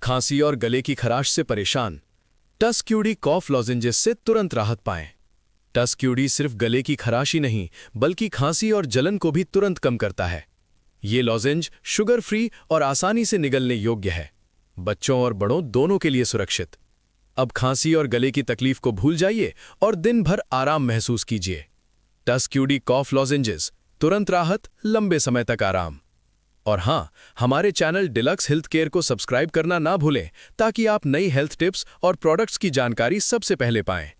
खांसी और गले की खराश से परेशान? टस्क्यूडी कॉफ लॉजेंजेस से तुरंत राहत पाएं। टस्क्यूडी सिर्फ गले की खराश ही नहीं बल्कि खांसी और जलन को भी तुरंत कम करता है। ये लॉजेंज शुगर फ्री और आसानी से निगलने योग्य है, बच्चों और बड़ों दोनों के लिए सुरक्षित। अब खांसी और गले की तकलीफ को भूल जाइए और दिन भर आराम महसूस कीजिए। टस्क्यूडी कॉफ लॉजेंजेस, तुरंत राहत, लंबे समय तक आराम। और हाँ, हमारे चैनल डिलक्स हेल्थ केयर को सब्सक्राइब करना ना भूलें ताकि आप नई हेल्थ टिप्स और प्रोडक्ट्स की जानकारी सबसे पहले पाएं।